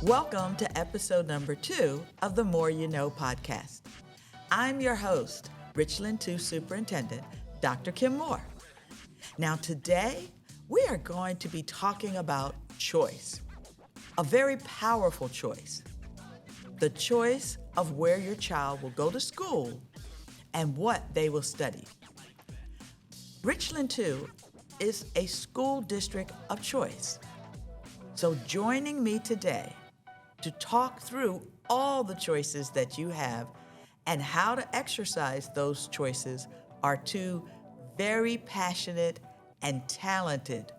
Welcome to episode number 2 of the More You Know podcast. I'm your host, Richland 2 Superintendent, Dr. Kim Moore. Now today, we are going to be talking about choice, a very powerful choice. The choice of where your child will go to school and what they will study. Richland 2 is a school district of choice. So joining me today to talk through all the choices that you have and how to exercise those choices are two very passionate and talented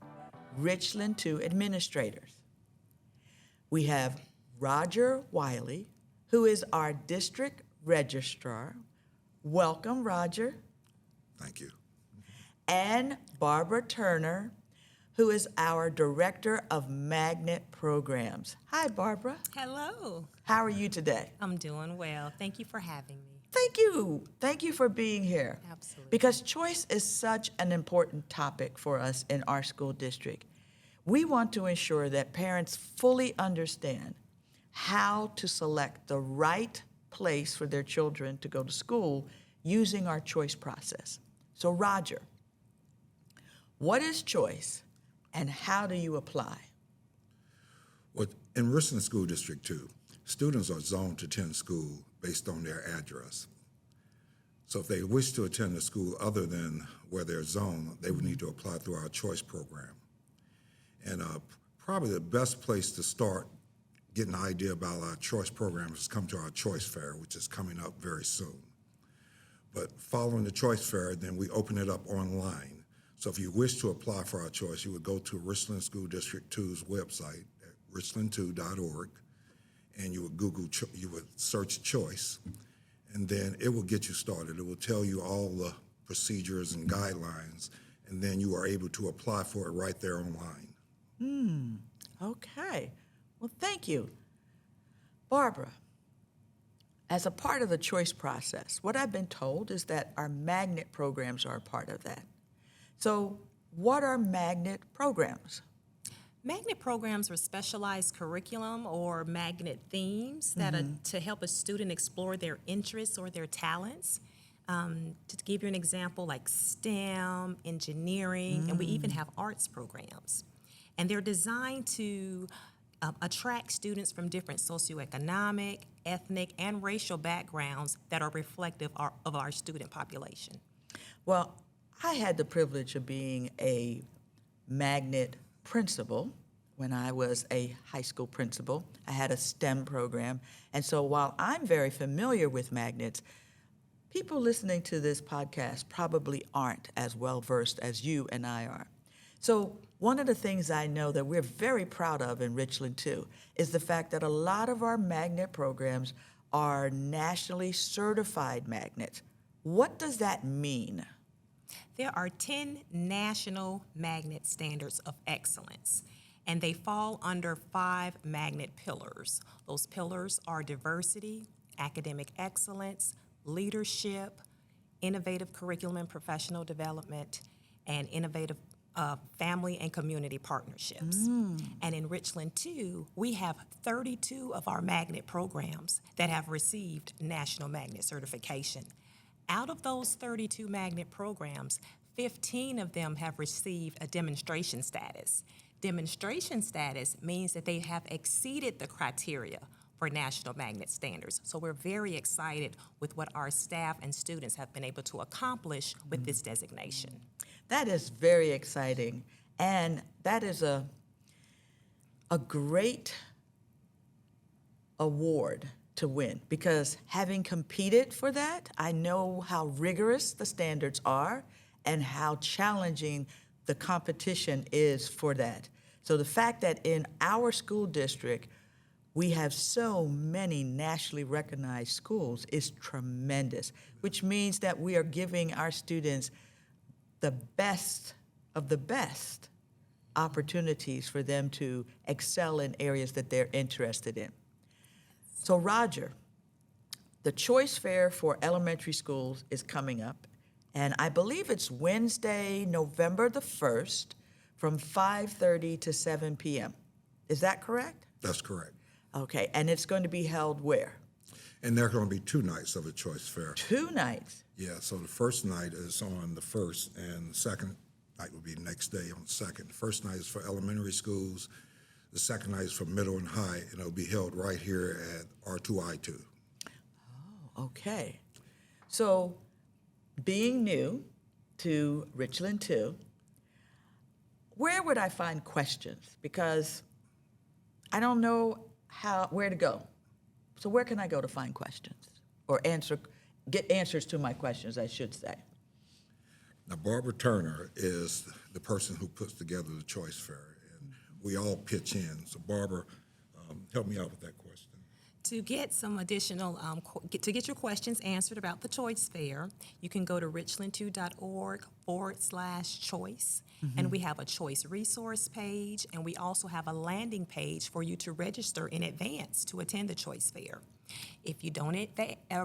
Richland 2 administrators. We have Roger Wiley, who is our district registrar. Welcome, Roger. Thank you. And Barbara Turner, who is our Director of Magnet Programs. Hi, Barbara. Hello. How are you today? I'm doing well. Thank you for having me. Thank you. Thank you for being here. Absolutely. Because choice is such an important topic for us in our school district. We want to ensure that parents fully understand how to select the right place for their children to go to school using our choice process. So, Roger, what is choice and how do you apply? Well, in Richland School District 2, students are zoned to attend school based on their address. So if they wish to attend a school other than where they're zoned, they would need to apply through our choice program. And probably the best place to start getting an idea about our choice program is come to our choice fair, which is coming up very soon. But following the choice fair, then we open it up online. So if you wish to apply for our choice, you would go to Richland School District 2's website at richland2.org, and you would search choice, and then it will get you started. It will tell you all the procedures and guidelines, and then you are able to apply for it right there online. Okay. Well, thank you. Barbara, as a part of the choice process, what I've been told is that our magnet programs are a part of that. So what are magnet programs? Magnet programs are specialized curriculum or magnet themes that are to help a student explore their interests or their talents. To give you an example, like STEM, engineering, and we even have arts programs. And they're designed to attract students from different socioeconomic, ethnic, and racial backgrounds that are reflective of our student population. Well, I had the privilege of being a magnet principal when I was a high school principal. I had a STEM program. And so while I'm very familiar with magnets, people listening to this podcast probably aren't as well versed as you and I are. So one of the things I know that we're very proud of in Richland 2 is the fact that a lot of our magnet programs are nationally certified magnets. What does that mean? There are 10 national magnet standards of excellence, and they fall under 5 magnet pillars. Those pillars are diversity, academic excellence, leadership, innovative curriculum and professional development, and innovative family and community partnerships. And in Richland 2, we have 32 of our magnet programs that have received national magnet certification. Out of those 32 magnet programs, 15 of them have received a demonstration status. Demonstration status means that they have exceeded the criteria for national magnet standards. So we're very excited with what our staff and students have been able to accomplish with this designation. That is very exciting, and that is a great award to win, because having competed for that, I know how rigorous the standards are and how challenging the competition is for that. So the fact that in our school district, we have so many nationally recognized schools is tremendous, which means that we are giving our students the best of the best opportunities for them to excel in areas that they're interested in. So Roger, the choice fair for elementary schools is coming up, and I believe it's Wednesday, November the 1st from 5:30 to 7 p.m. Is that correct? That's correct. Okay, and it's going to be held where? And there are going to be 2 nights of a choice fair. 2 nights. Yeah, so the first night is on the 1st, and the second night will be the next day on the 2nd. The first night is for elementary schools. The second night is for middle and high, and it'll be held right here at R2I2. Okay. So, being new to Richland 2, where would I find questions? Because I don't know where to go. So where can I go to find questions or get answers to my questions, I should say? Now, Barbara Turner is the person who puts together the choice fair, and we all pitch in. So, Barbara, help me out with that question. To get some additional, to get your questions answered about the choice fair, you can go to richland2.org/choice, and we have a choice resource page, and we also have a landing page for you to register in advance to attend the choice fair. If you don't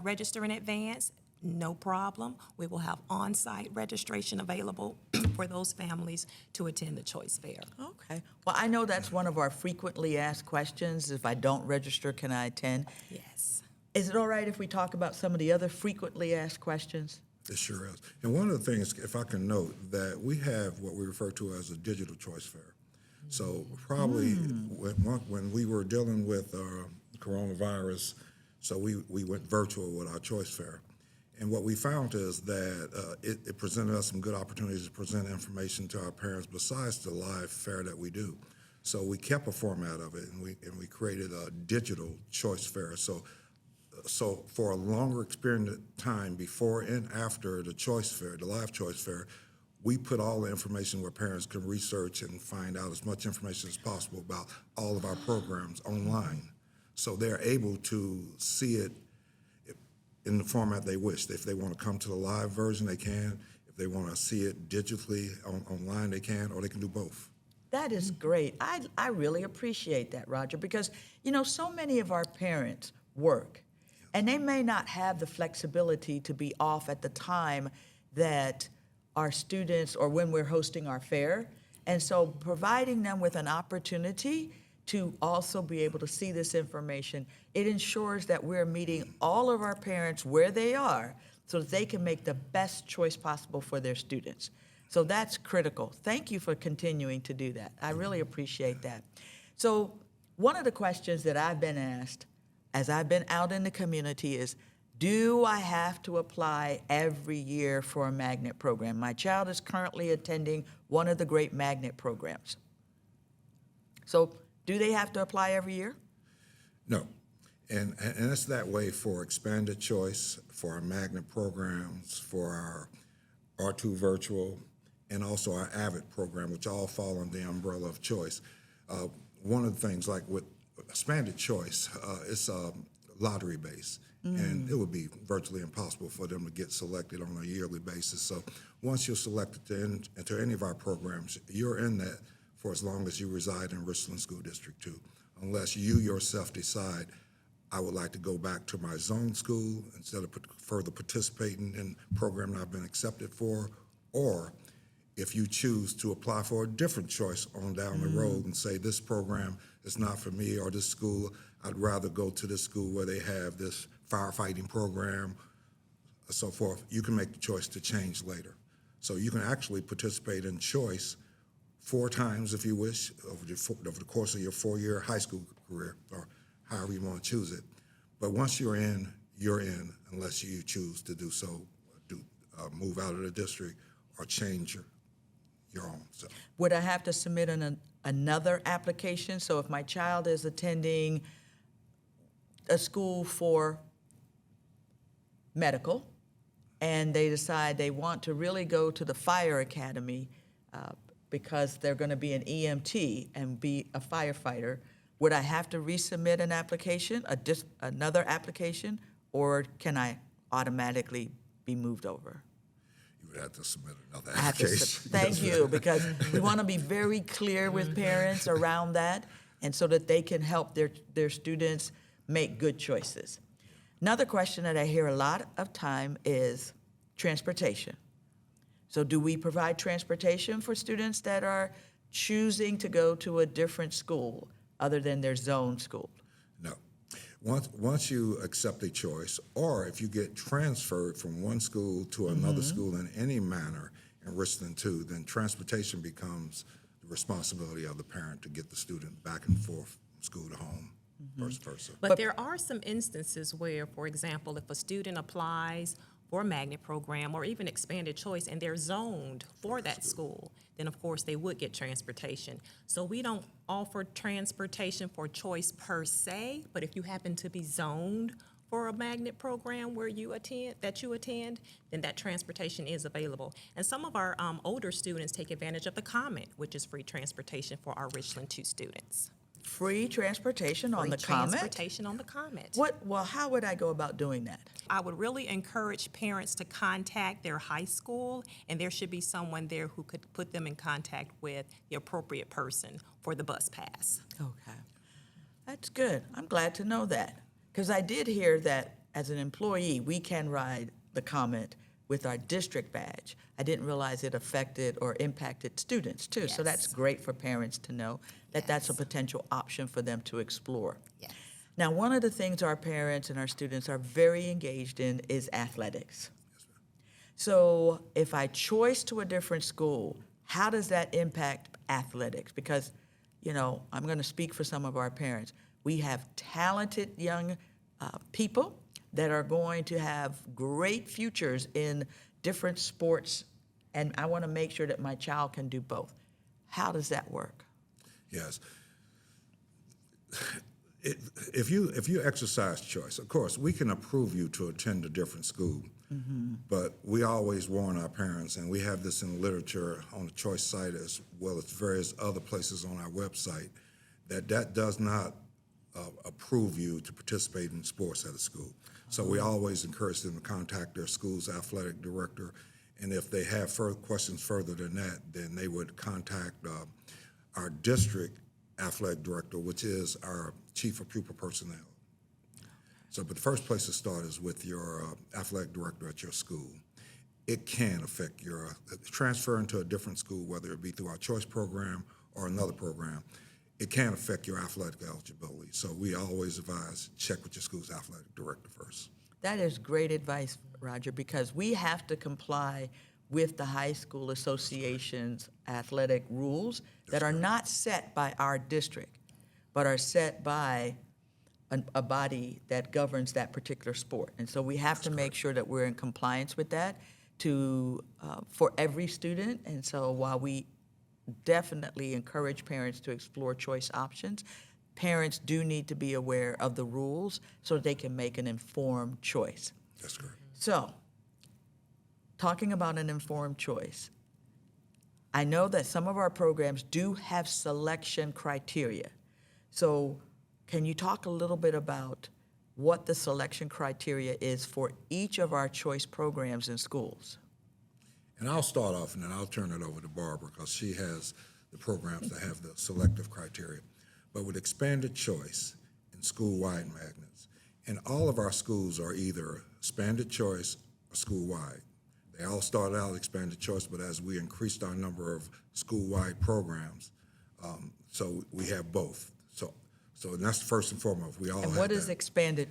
register in advance, no problem. We will have on-site registration available for those families to attend the choice fair. Okay. Well, I know that's one of our frequently asked questions. If I don't register, can I attend? Yes. Is it all right if we talk about some of the other frequently asked questions? It sure is. And one of the things, if I can note, that we have what we refer to as a digital choice fair. So probably when we were dealing with coronavirus, so we went virtual with our choice fair. And what we found is that it presented us some good opportunities to present information to our parents besides the live fair that we do. So we kept a format of it, and we created a digital choice fair. So for a longer experienced time before and after the choice fair, the live choice fair, we put all the information where parents can research and find out as much information as possible about all of our programs online. So they're able to see it in the format they wish. If they want to come to the live version, they can. If they want to see it digitally online, they can, or they can do both. That is great. I really appreciate that, Roger, because, so many of our parents work, and they may not have the flexibility to be off at the time that our students or when we're hosting our fair. And so providing them with an opportunity to also be able to see this information, it ensures that we're meeting all of our parents where they are so that they can make the best choice possible for their students. So that's critical. Thank you for continuing to do that. I really appreciate that. So one of the questions that I've been asked as I've been out in the community is, do I have to apply every year for a magnet program? My child is currently attending one of the great magnet programs. So do they have to apply every year? No. And it's that way for expanded choice, for our magnet programs, for our R2 virtual, and also our AVID program, which all fall under the umbrella of choice. One of the things, like with expanded choice, it's lottery based, and it would be virtually impossible for them to get selected on a yearly basis. So once you're selected to enter any of our programs, you're in that for as long as you reside in Richland School District 2, unless you yourself decide, I would like to go back to my zone school instead of further participating in a program that I've been accepted for, or if you choose to apply for a different choice on down the road and say, this program is not for me, or this school, I'd rather go to this school where they have this firefighting program, so forth, you can make the choice to change later. So you can actually participate in choice 4 times if you wish over the course of your 4-year high school career, or however you want to choose it. But once you're in, unless you choose to do so, move out of the district or change your own. So. Would I have to submit another application? So if my child is attending a school for medical and they decide they want to really go to the fire academy because they're going to be an EMT and be a firefighter, would I have to resubmit an application, another application, or can I automatically be moved over? You would have to submit another application. Thank you, because we want to be very clear with parents around that, and so that they can help their students make good choices. Another question that I hear a lot of time is transportation. So do we provide transportation for students that are choosing to go to a different school other than their zone school? Once you accept a choice, or if you get transferred from one school to another school in any manner in Richland 2, then transportation becomes the responsibility of the parent to get the student back and forth from school to home, vice versa. But there are some instances where, for example, if a student applies for a magnet program or even expanded choice and they're zoned for that school, then of course they would get transportation. So we don't offer transportation for choice per se, but if you happen to be zoned for a magnet program where you attend, then that transportation is available. And some of our older students take advantage of the Comet, which is free transportation for our Richland 2 students. Free transportation on Free the Comet? transportation on the Comet. Well, how would I go about doing that? I would really encourage parents to contact their high school, and there should be someone there who could put them in contact with the appropriate person for the bus pass. Okay. That's good. I'm glad to know that. Because I did hear that as an employee, we can ride the Comet with our district badge. I didn't realize it affected or impacted students too. So that's Yes. great for parents to know that that's a Yes. potential option for them to explore. Yes. Now, one of the things our parents and our students are very engaged in is athletics. So if I choice to a different school, how does that impact athletics? Because, I'm going to speak for some of our parents. We have talented young people that are going to have great futures in different sports, and I want to make sure that my child can do both. How does that work? Yes. If you exercise choice, of course, we can approve you to attend a different school, but we always warn our parents, and we have this in literature on the choice site as well as various other places on our website, that does not approve you to participate in sports at a school. So we always encourage them to contact their school's athletic director, and if they have questions further than that, then they would contact our district athletic director, which is our chief of pupil personnel. So, but the first place to start is with your athletic director at your school. It can affect your transfer into a different school, whether it be through our choice program or another program. It can affect your athletic eligibility. So we always advise check with your school's athletic director first. That is great advice, Roger, because we have to comply with the high school association's athletic rules that are not set by our district, but are set by a body that governs that particular sport. And so we have to make sure that we're in compliance with that for every student. And so while we definitely encourage parents to explore choice options, parents do need to be aware of the rules so they can make an informed choice. That's correct. So, talking about an informed choice, I know that some of our programs do have selection criteria. So, can you talk a little bit about what the selection criteria is for each of our choice programs in schools? And I'll start off, and then I'll turn it over to Barbara, because she has the programs that have the selective criteria. But with expanded choice and school-wide magnets, and all of our schools are either expanded choice or school-wide. They all started out expanded choice, but as we increased our number of school-wide programs, so we have both. So and that's first and foremost. We all And have what is that. expanded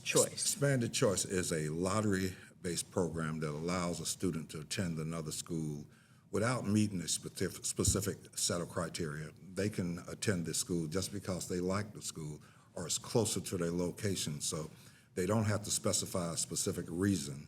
choice? Expanded choice is a lottery-based program that allows a student to attend another school without meeting a specific set of criteria. They can attend this school just because they like the school or it's closer to their location. So they don't have to specify a specific reason.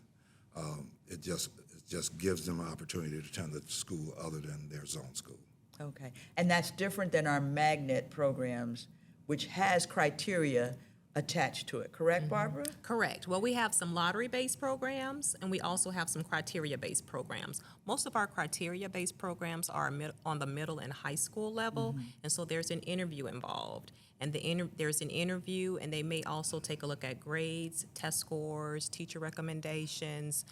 It just gives them an opportunity to attend a school other than their zone school. Okay, and that's different than our magnet programs, which has criteria attached to it, correct, Barbara? Correct. Well, we have some lottery-based programs, and we also have some criteria-based programs. Most of our criteria-based programs are on the middle and high school level, and so there's an interview involved. And there's an interview, and they may also take a look at grades, test scores, teacher recommendations.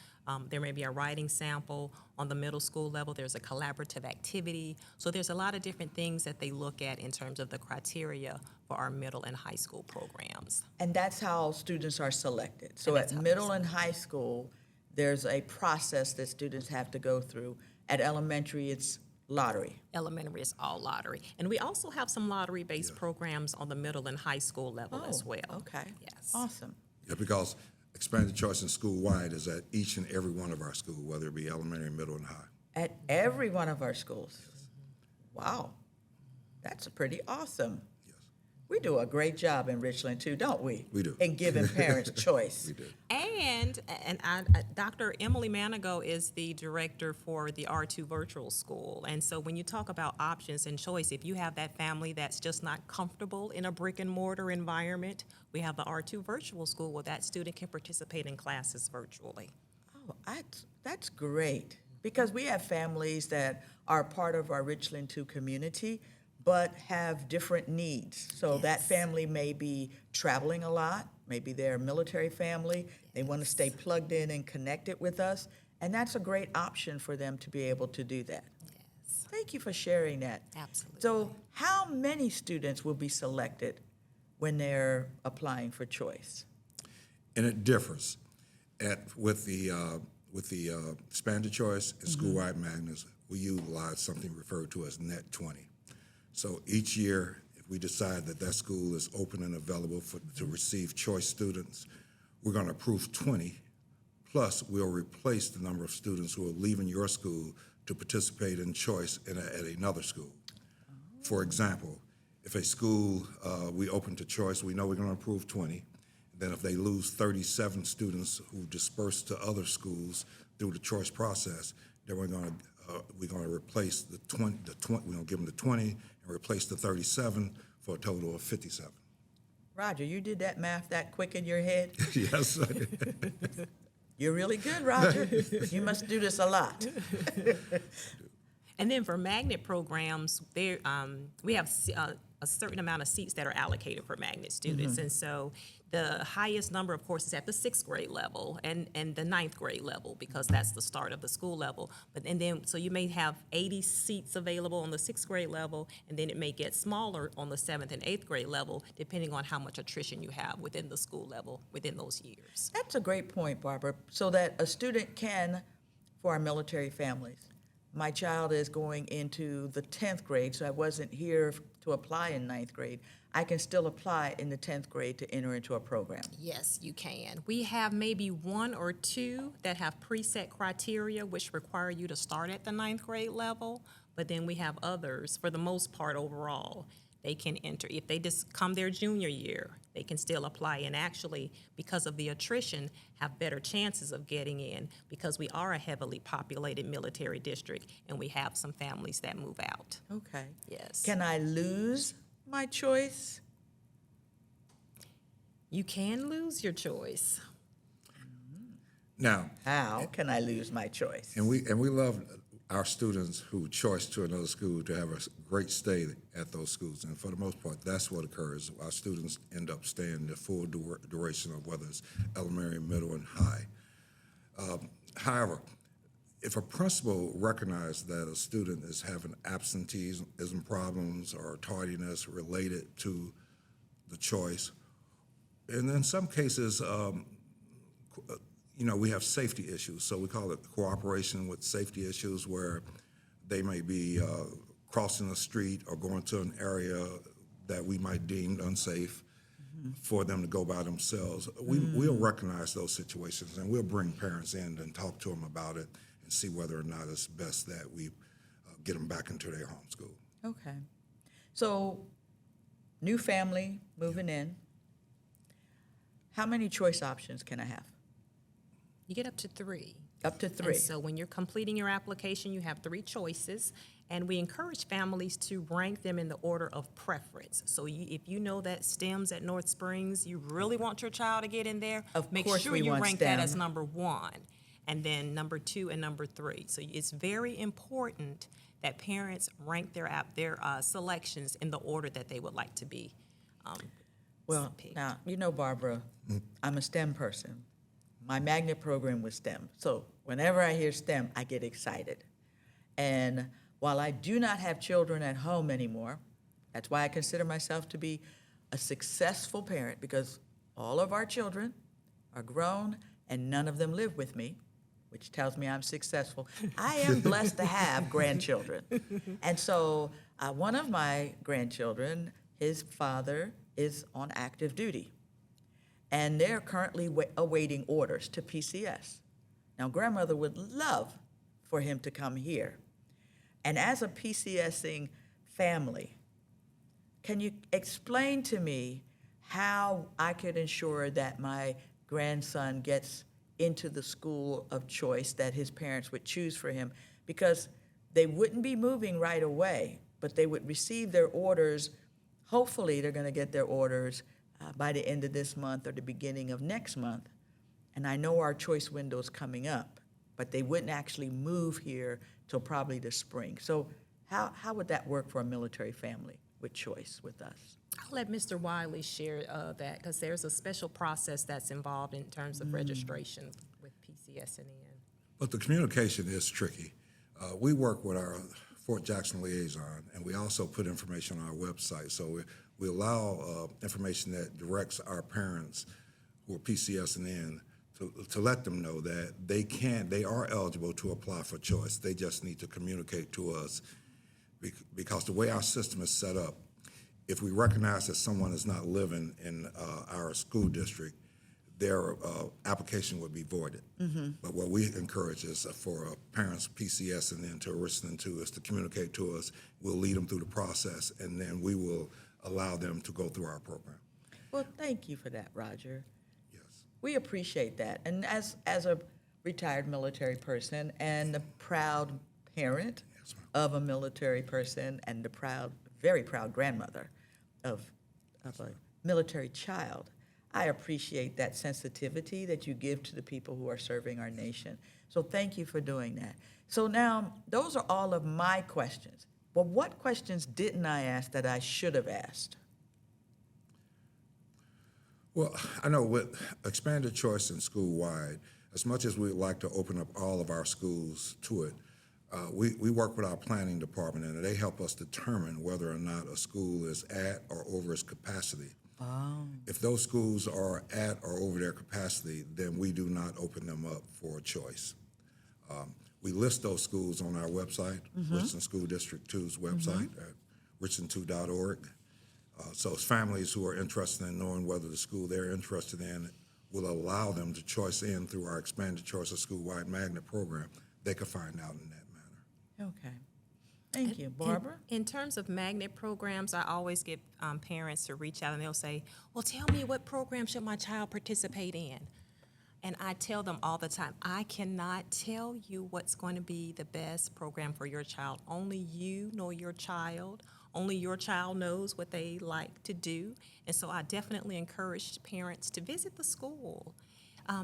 There may be a writing sample. On the middle school level, there's a collaborative activity. So there's a lot of different things that they look at in terms of the criteria for our middle and high school programs. And that's how students are selected. So And that's at how middle and high school, there's a process that students have to go through. At elementary, it's lottery. Elementary is all lottery. And we also have some lottery-based programs on the middle and high school level as well. Okay. Yes. Awesome. Yeah, because expanded choice and school-wide is at each and every one of our schools, whether it be elementary, middle, and high. At every one of our schools. Wow. That's pretty awesome. Yes, We do a great job in Richland too, don't we? We do. In giving parents choice. we do. And Dr. Emily Manigo is the director for the R2 Virtual School. And so when you talk about options and choice, if you have that family that's just not comfortable in a brick and mortar environment, we have the R2 Virtual School where that student can participate in classes virtually. Oh, that's great. Because we have families that are part of our Richland 2 community, but have different needs. So that Yes. family may be traveling a lot, maybe they're a military family, they want to stay plugged in and connected with us, and that's a great option for them to be able to do that. Yes, Thank you for sharing that. absolutely. So how many students will be selected when they're applying for choice? And it differs. With the expanded choice and school-wide magnets, we utilize something referred to as Net 20. So each year, if we decide that that school is open and available to receive choice students, we're going to approve 20, plus we'll replace the number of students who are leaving your school to participate in choice at another school. For example, if a school we open to choice, we know we're going to approve 20. Then if they lose 37 students who disperse to other schools through the choice process, then we're going to replace the 20. We're going to give them the 20 and replace the 37 for a total of 57. Roger, you did that math that quick in your head? Yes, I did. You're really good, Roger. You must do this a lot. And then for magnet programs, there we have a certain amount of seats that are allocated for magnet students. And so the highest number, of course, is at the 6th grade level and the 9th grade level because that's the start of the school level. So you may have 80 seats available on the 6th grade level, and then it may get smaller on the 7th and 8th grade level, depending on how much attrition you have within the school level within those years. That's a great point, Barbara, so that a student can, for our military families, my child is going into the 10th grade, so I wasn't here to apply in 9th grade. I can still apply in the 10th grade to enter into a program. Yes, you can. We have maybe 1 or 2 that have preset criteria which require you to start at the 9th grade level, but then we have others, for the most part overall, they can enter. If they just come their junior year, they can still apply and actually, because of the attrition, have better chances of getting in because we are a heavily populated military district and we have some families that move out. Okay. Yes. Can I lose my choice? You can lose your choice. Now, How can I lose my choice? and we love our students who choice to another school to have a great stay at those schools. And for the most part, that's what occurs. Our students end up staying the full duration of whether it's elementary, middle, and high. However, if a principal recognizes that a student is having absenteeism problems or tardiness related to the choice, and in some cases, we have safety issues, so we call it cooperation with safety issues where they may be crossing the street or going to an area that we might deem unsafe for them to go by themselves. We'll recognize those situations and we'll bring parents in and talk to them about it and see whether or not it's best that we get them back into their home school. Okay. So, new family moving in. How many choice options can I have? You get up to 3. Up to 3. And so when you're completing your application, you have 3 choices, and we encourage families to rank them in the order of preference. So if you know that STEM's at North Springs, you really want your child to get in there, Of make course sure we you want rank that as STEM. number 1, and then number 2 and number 3. So it's very important that parents rank their selections in the order that they would like to be Well, picked. now, Barbara, I'm a STEM person. My magnet program was STEM. So whenever I hear STEM, I get excited. And while I do not have children at home anymore, that's why I consider myself to be a successful parent because all of our children are grown and none of them live with me. which tells me I'm successful. I am blessed to have grandchildren. And so one of my grandchildren, his father is on active duty, and they're currently awaiting orders to PCS. Now, grandmother would love for him to come here. And as a PCSing family, can you explain to me how I could ensure that my grandson gets into the school of choice that his parents would choose for him? Because they wouldn't be moving right away, but they would receive their orders. Hopefully, they're going to get their orders by the end of this month or the beginning of next month. And I know our choice window is coming up, but they wouldn't actually move here till probably the spring. So how would that work for a military family with choice with us? I'll let Mr. Wiley share that, because there's a special process that's involved in terms of registration with PCSN. But the communication is tricky. We work with our Fort Jackson liaison, and we also put information on our website. So we allow information that directs our parents who are PCSN to let them know that they are eligible to apply for choice. They just need to communicate to us, because the way our system is set up, if we recognize that someone is not living in our school district, their application would be voided. But what we encourage is for parents, PCS, and then to listening to us, to communicate to us. We'll lead them through the process, and then we will allow them to go through our program. Well, thank you for that, Roger. Yes. We appreciate that. And as a retired military person and a proud parent Yes, ma'am. of a military person and the very proud grandmother of a military child, I appreciate that sensitivity that you give to the people who are serving our nation. So thank you for doing that. So now, those are all of my questions. But what questions didn't I ask that I should have asked? Well, I know with expanded choice and school-wide, as much as we'd like to open up all of our schools to it, we work with our planning department, and they help us determine whether or not a school is at or over its capacity. If those schools are at or over their capacity, then we do not open them up for choice. We list those schools on our website, Richland School District 2's website at richland2.org. So families who are interested in knowing whether the school they're interested in will allow them to choice in through our expanded choice of school-wide magnet program, they can find out in that manner. Okay. Thank you. Barbara? In terms of magnet programs, I always get parents to reach out and they'll say, well, tell me, what program should my child participate in? And I tell them all the time, I cannot tell you what's going to be the best program for your child. Only you know your child. Only your child knows what they like to do. And so I definitely encourage parents to visit the school.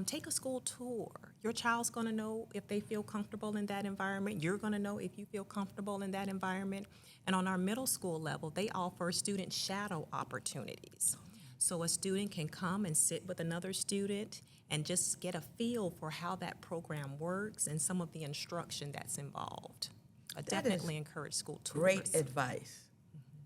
Take a school tour. Your child's going to know if they feel comfortable in that environment. You're going to know if you feel comfortable in that environment. And on our middle school level, they offer student shadow opportunities. So a student can come and sit with another student and just get a feel for how that program works and some of the instruction that's involved. I definitely encourage school tours. Great advice.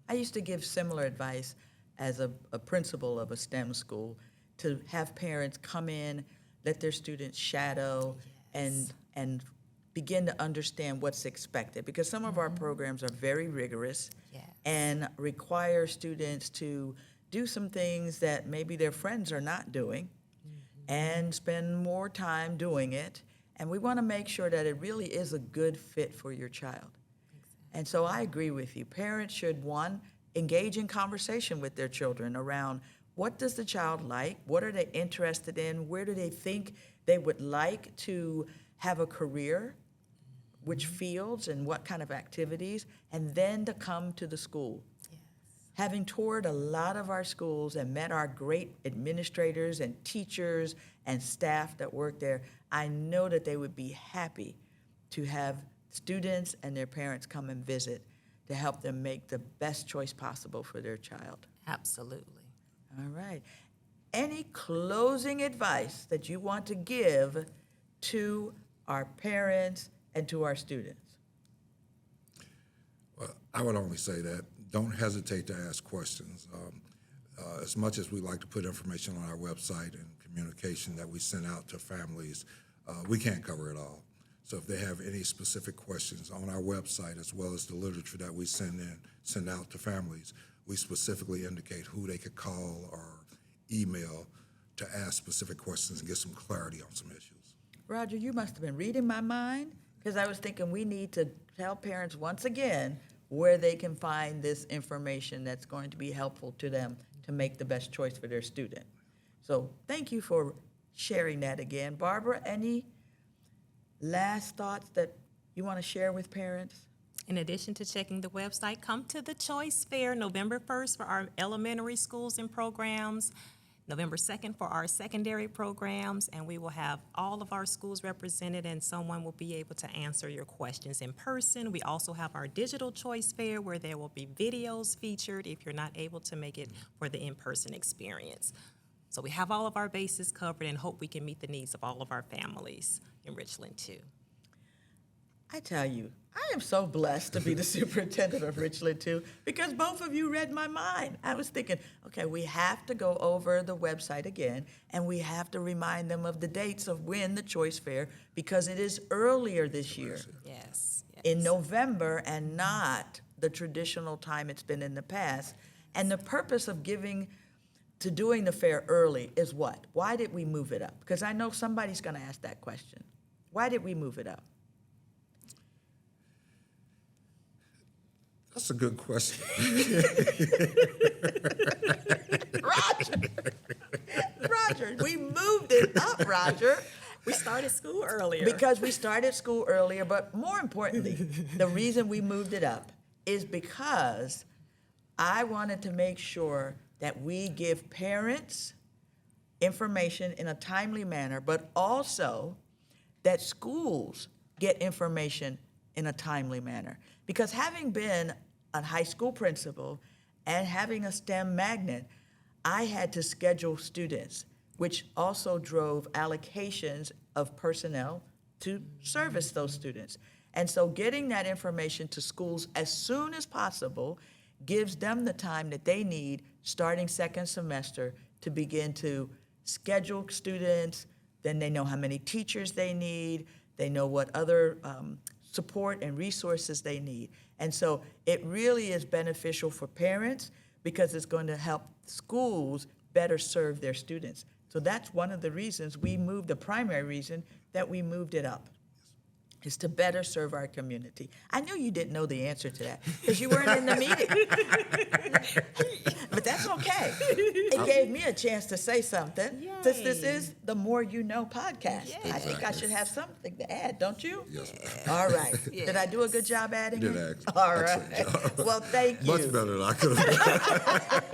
I used to give similar advice as a principal of a STEM school, to have parents come in, let their students shadow, and begin to understand what's expected. Because some of our programs are very rigorous and require students to do some things that maybe their friends are not doing and spend more time doing it. And we want to make sure that it really is a good fit for your child. And so I agree with you. Parents should, one, engage in conversation with their children around what does the child like, what are they interested in, where do they think they would like to have a career, which fields and what kind of activities, and then to come to the school. Having toured a lot of our schools and met our great administrators and teachers and staff that work there, I know that they would be happy to have students and their parents come and visit to help them make the best choice possible for their child. Absolutely. All right. Any closing advice that you want to give to our parents and to our students? Well, I would only say that don't hesitate to ask questions. As much as we like to put information on our website and communication that we send out to families, We can't cover it all. So if they have any specific questions on our website, as well as the literature that we send out to families, we specifically indicate who they could call or email to ask specific questions and get some clarity on some issues. Roger, you must have been reading my mind, because I was thinking we need to tell parents once again where they can find this information that's going to be helpful to them to make the best choice for their student. So thank you for sharing that again. Barbara, any last thoughts that you want to share with parents? In addition to checking the website, come to the Choice Fair November 1st for our elementary schools and programs, November 2nd for our secondary programs, and we will have all of our schools represented, and someone will be able to answer your questions in person. We also have our digital Choice Fair where there will be videos featured if you're not able to make it for the in-person experience. So we have all of our bases covered and hope we can meet the needs of all of our families in Richland too. I tell you, I am so blessed to be the superintendent of Richland too, because both of you read my mind. I was thinking, okay, we have to go over the website again, and we have to remind them of the dates of when the Choice Fair, because it is earlier this year, Yes. in November, and not the traditional time it's been in the past. And the purpose of doing the fair early is what? Why did we move it up? Because I know somebody's going to ask that question. Why did we move it up? That's a good question. Roger, we moved it up, Roger. We started school earlier. Because we started school earlier, but more importantly, the reason we moved it up is because I wanted to make sure that we give parents information in a timely manner, but also that schools get information in a timely manner. Because having been a high school principal and having a STEM magnet, I had to schedule students, which also drove allocations of personnel to service those students. And so getting that information to schools as soon as possible gives them the time that they need starting second semester to begin to schedule students. Then they know how many teachers they need. They know what other support and resources they need. And so it really is beneficial for parents because it's going to help schools better serve their students. So that's one of the reasons the primary reason that we moved it up, is to better serve our community. I knew you didn't know the answer to that because you weren't in the meeting. But that's okay. It gave me a chance to say something. Yay. Since this is the More You Know podcast, Yay. I think I should have something to add, don't you? Yes, ma'am. All right. Did I do a good job adding You it? did All excellent right. job. Well, thank you. Much better than I could have.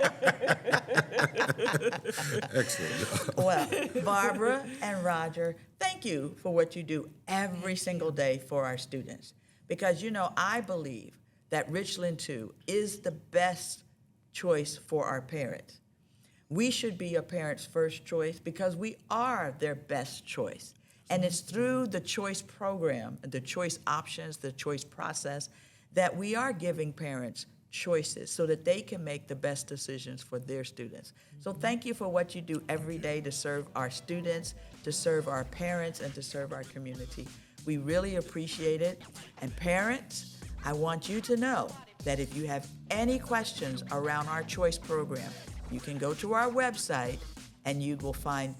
Excellent job. Well, Barbara and Roger, thank you for what you do every single day for our students. Because, I believe that Richland 2 is the best choice for our parents. We should be a parent's first choice because we are their best choice. And it's through the choice program, the choice options, the choice process, that we are giving parents choices so that they can make the best decisions for their students. So thank you for what you do every day to serve our students, to serve our parents, and to serve our community. We really appreciate it. And parents, I want you to know that if you have any questions around our choice program, you can go to our website and you will find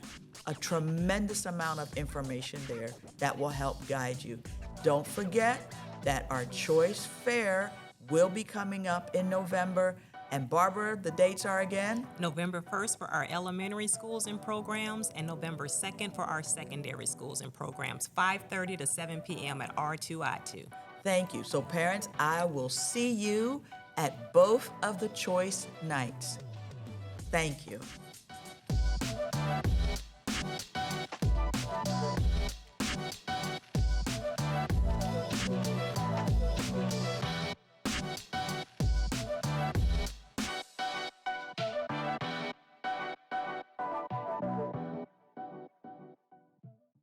a tremendous amount of information there that will help guide you. Don't forget that our choice fair will be coming up in November. And Barbara, the dates are again? November 1st for our elementary schools and programs, and November 2nd for our secondary schools and programs, 5:30 to 7 p.m. at R2I2. Thank you. So parents, I will see you at both of the choice nights. Thank you.